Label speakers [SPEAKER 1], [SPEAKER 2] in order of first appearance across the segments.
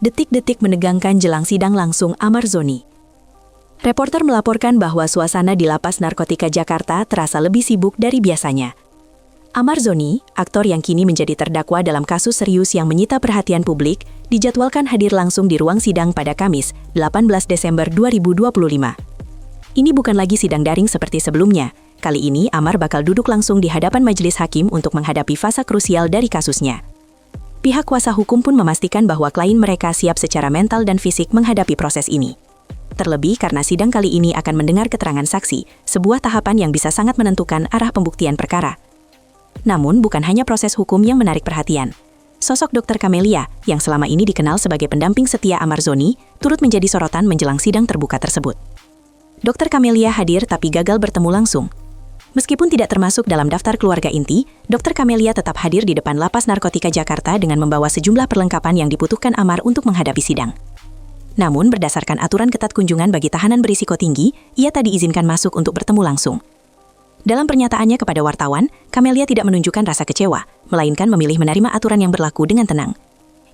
[SPEAKER 1] Detik-detik menegangkan jelang sidang langsung Amar Zoni. Reporter melaporkan bahwa suasana di Lapas Narkotika Jakarta terasa lebih sibuk dari biasanya. Amar Zoni, aktor yang kini menjadi terdakwa dalam kasus serius yang menyita perhatian publik, dijadwalkan hadir langsung di ruang sidang pada Kamis, 18 Desember 2025. Ini bukan lagi sidang daring seperti sebelumnya. Kali ini Amar bakal duduk langsung di hadapan majelis hakim untuk menghadapi fase krusial dari kasusnya. Pihak kuasa hukum pun memastikan bahwa klien mereka siap secara mental dan fisik menghadapi proses ini. Terlebih karena sidang kali ini akan mendengar keterangan saksi, sebuah tahapan yang bisa sangat menentukan arah pembuktian perkara. Namun bukan hanya proses hukum yang menarik perhatian. Sosok Dr. Camelia, yang selama ini dikenal sebagai pendamping setia Amar Zoni, turut menjadi sorotan menjelang sidang terbuka tersebut. Dr. Camelia hadir tapi gagal bertemu langsung. Meskipun tidak termasuk dalam daftar keluarga inti, Dr. Camelia tetap hadir di depan Lapas Narkotika Jakarta dengan membawa sejumlah perlengkapan yang dibutuhkan Amar untuk menghadapi sidang. Namun, berdasarkan aturan ketat kunjungan bagi tahanan berisiko tinggi, ia tak diizinkan masuk untuk bertemu langsung. Dalam pernyataannya kepada wartawan, Camelia tidak menunjukkan rasa kecewa, melainkan memilih menerima aturan yang berlaku dengan tenang.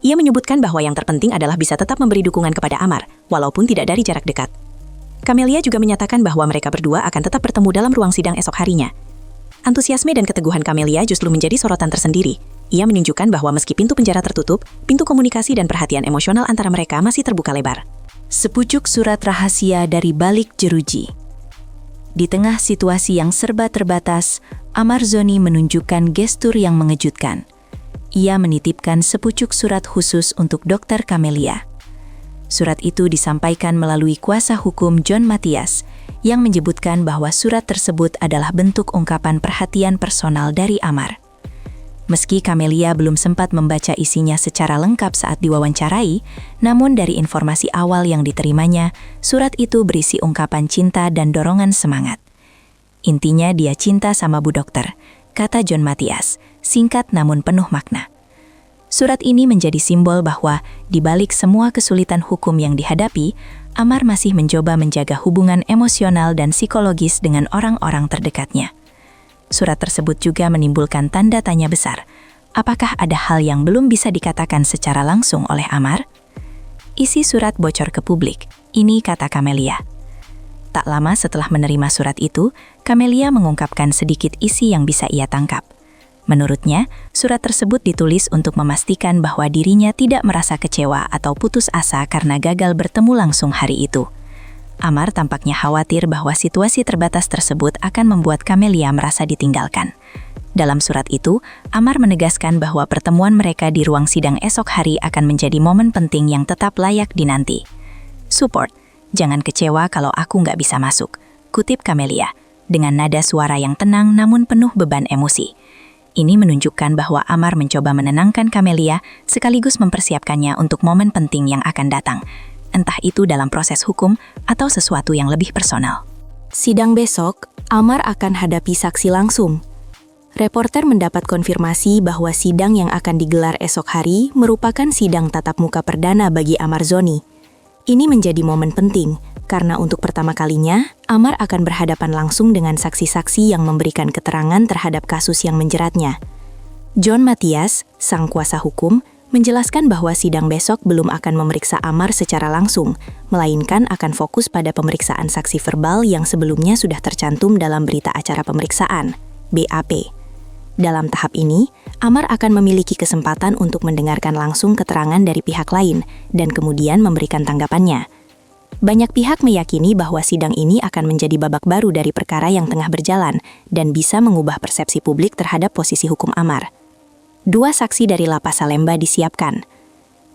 [SPEAKER 1] Ia menyebutkan bahwa yang terpenting adalah bisa tetap memberi dukungan kepada Amar, walaupun tidak dari jarak dekat. Camelia juga menyatakan bahwa mereka berdua akan tetap bertemu dalam ruang sidang esok harinya. Antusiasme dan keteguhan Camelia justru menjadi sorotan tersendiri. Ia menunjukkan bahwa meski pintu penjara tertutup, pintu komunikasi dan perhatian emosional antara mereka masih terbuka lebar. Sepucuk surat rahasia dari balik jeruji. Di tengah situasi yang serba terbatas, Amar Zoni menunjukkan gestur yang mengejutkan. Ia menitipkan sepucuk surat khusus untuk Dr. Camelia. Surat itu disampaikan melalui kuasa hukum John Matias, yang menyebutkan bahwa surat tersebut adalah bentuk ungkapan perhatian personal dari Amar. Meski Camelia belum sempat membaca isinya secara lengkap saat diwawancarai, namun dari informasi awal yang diterimanya, surat itu berisi ungkapan cinta dan dorongan semangat. Intinya dia cinta sama Bu Dokter, kata John Matias, singkat namun penuh makna. Surat ini menjadi simbol bahwa di balik semua kesulitan hukum yang dihadapi, Amar masih mencoba menjaga hubungan emosional dan psikologis dengan orang-orang terdekatnya. Surat tersebut juga menimbulkan tanda tanya besar. Apakah ada hal yang belum bisa dikatakan secara langsung oleh Amar? Isi surat bocor ke publik, ini kata Camelia. Tak lama setelah menerima surat itu, Camelia mengungkapkan sedikit isi yang bisa ia tangkap. Menurutnya, surat tersebut ditulis untuk memastikan bahwa dirinya tidak merasa kecewa atau putus asa karena gagal bertemu langsung hari itu. Amar tampaknya khawatir bahwa situasi terbatas tersebut akan membuat Camelia merasa ditinggalkan. Dalam surat itu, Amar menegaskan bahwa pertemuan mereka di ruang sidang esok hari akan menjadi momen penting yang tetap layak dinanti. Support, jangan kecewa kalau aku nggak bisa masuk, kutip Camelia, dengan nada suara yang tenang namun penuh beban emosi. Ini menunjukkan bahwa Amar mencoba menenangkan Camelia sekaligus mempersiapkannya untuk momen penting yang akan datang, entah itu dalam proses hukum atau sesuatu yang lebih personal. Sidang besok, Amar akan hadapi saksi langsung. Reporter mendapat konfirmasi bahwa sidang yang akan digelar esok hari merupakan sidang tatap muka perdana bagi Amar Zoni. Ini menjadi momen penting, karena untuk pertama kalinya, Amar akan berhadapan langsung dengan saksi-saksi yang memberikan keterangan terhadap kasus yang menjeratnya. John Matias, sang kuasa hukum, menjelaskan bahwa sidang besok belum akan memeriksa Amar secara langsung, melainkan akan fokus pada pemeriksaan saksi verbal yang sebelumnya sudah tercantum dalam berita acara pemeriksaan, BAP. Dalam tahap ini, Amar akan memiliki kesempatan untuk mendengarkan langsung keterangan dari pihak lain dan kemudian memberikan tanggapannya. Banyak pihak meyakini bahwa sidang ini akan menjadi babak baru dari perkara yang tengah berjalan dan bisa mengubah persepsi publik terhadap posisi hukum Amar. 2 saksi dari Lapas Salemba disiapkan.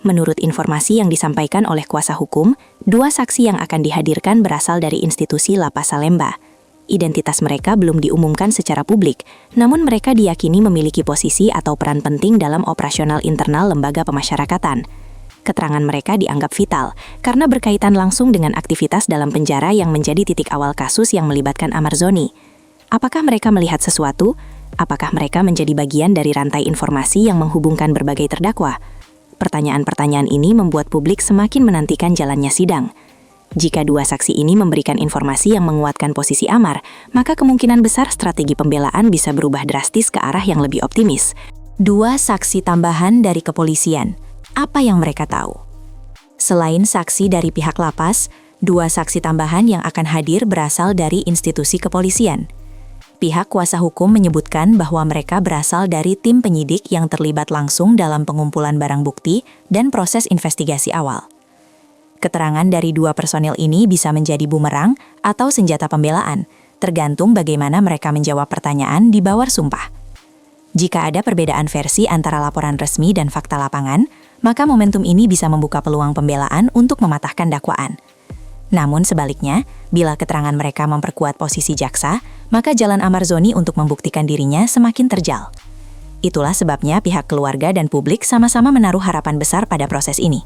[SPEAKER 1] Menurut informasi yang disampaikan oleh kuasa hukum, 2 saksi yang akan dihadirkan berasal dari institusi Lapas Salemba. Identitas mereka belum diumumkan secara publik, namun mereka diyakini memiliki posisi atau peran penting dalam operasional internal lembaga pemasyarakatan. Keterangan mereka dianggap vital karena berkaitan langsung dengan aktivitas dalam penjara yang menjadi titik awal kasus yang melibatkan Amar Zoni. Apakah mereka melihat sesuatu? Apakah mereka menjadi bagian dari rantai informasi yang menghubungkan berbagai terdakwa? Pertanyaan-pertanyaan ini membuat publik semakin menantikan jalannya sidang. Jika 2 saksi ini memberikan informasi yang menguatkan posisi Amar, maka kemungkinan besar strategi pembelaan bisa berubah drastis ke arah yang lebih optimis. 2 saksi tambahan dari kepolisian. Apa yang mereka tahu? Selain saksi dari pihak lapas, 2 saksi tambahan yang akan hadir berasal dari institusi kepolisian. Pihak kuasa hukum menyebutkan bahwa mereka berasal dari tim penyidik yang terlibat langsung dalam pengumpulan barang bukti dan proses investigasi awal. Keterangan dari 2 personil ini bisa menjadi bumerang atau senjata pembelaan, tergantung bagaimana mereka menjawab pertanyaan di bawah sumpah. Jika ada perbedaan versi antara laporan resmi dan fakta lapangan, maka momentum ini bisa membuka peluang pembelaan untuk mematahkan dakwaan. Namun sebaliknya, bila keterangan mereka memperkuat posisi jaksa, maka jalan Amarzoni untuk membuktikan dirinya semakin terjal. Itulah sebabnya pihak keluarga dan publik sama-sama menaruh harapan besar pada proses ini.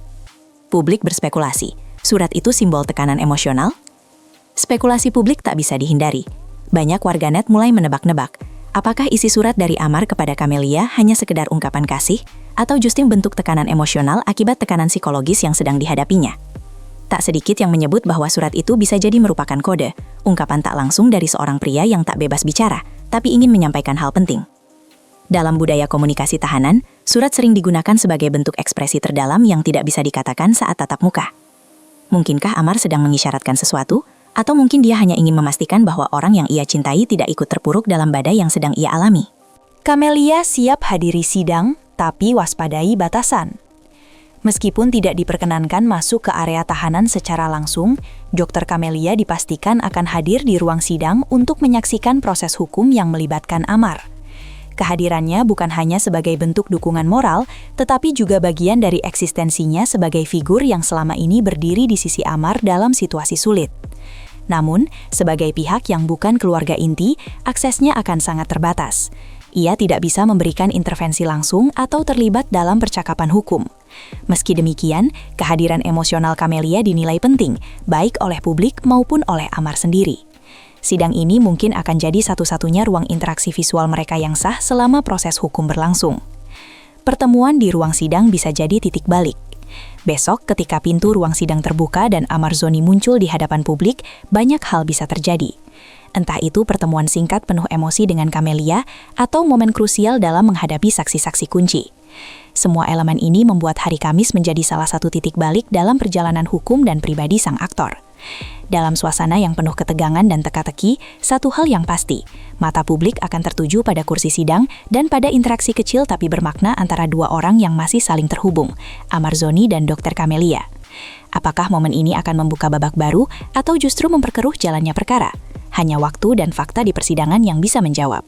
[SPEAKER 1] Publik berspekulasi, surat itu simbol tekanan emosional? Spekulasi publik tak bisa dihindari. Banyak warganet mulai menebak-nebak, apakah isi surat dari Amar kepada Camelia hanya sekedar ungkapan kasih, atau justru bentuk tekanan emosional akibat tekanan psikologis yang sedang dihadapinya. Tak sedikit yang menyebut bahwa surat itu bisa jadi merupakan kode, ungkapan tak langsung dari seorang pria yang tak bebas bicara, tapi ingin menyampaikan hal penting. Dalam budaya komunikasi tahanan, surat sering digunakan sebagai bentuk ekspresi terdalam yang tidak bisa dikatakan saat tatap muka. Mungkinkah Amar sedang mengisyaratkan sesuatu? Atau mungkin dia hanya ingin memastikan bahwa orang yang ia cintai tidak ikut terpuruk dalam badai yang sedang ia alami?
[SPEAKER 2] Camelia siap hadiri sidang, tapi waspadai batasan. Meskipun tidak diperkenankan masuk ke area tahanan secara langsung, Dr. Camelia dipastikan akan hadir di ruang sidang untuk menyaksikan proses hukum yang melibatkan Amar. Kehadirannya bukan hanya sebagai bentuk dukungan moral, tetapi juga bagian dari eksistensinya sebagai figur yang selama ini berdiri di sisi Amar dalam situasi sulit. Namun, sebagai pihak yang bukan keluarga inti, aksesnya akan sangat terbatas. Ia tidak bisa memberikan intervensi langsung atau terlibat dalam percakapan hukum. Meski demikian, kehadiran emosional Camelia dinilai penting, baik oleh publik maupun oleh Amar sendiri. Sidang ini mungkin akan jadi satu-satunya ruang interaksi visual mereka yang sah selama proses hukum berlangsung. Pertemuan di ruang sidang bisa jadi titik balik. Besok, ketika pintu ruang sidang terbuka dan Amarzoni muncul di hadapan publik, banyak hal bisa terjadi. Entah itu pertemuan singkat penuh emosi dengan Camelia atau momen krusial dalam menghadapi saksi-saksi kunci. Semua elemen ini membuat hari Kamis menjadi salah satu titik balik dalam perjalanan hukum dan pribadi sang aktor. Dalam suasana yang penuh ketegangan dan teka-teki, satu hal yang pasti, mata publik akan tertuju pada kursi sidang dan pada interaksi kecil tapi bermakna antara 2 orang yang masih saling terhubung, Amarzoni dan Dr. Camelia. Apakah momen ini akan membuka babak baru atau justru memperkeruh jalannya perkara? Hanya waktu dan fakta di persidangan yang bisa menjawab.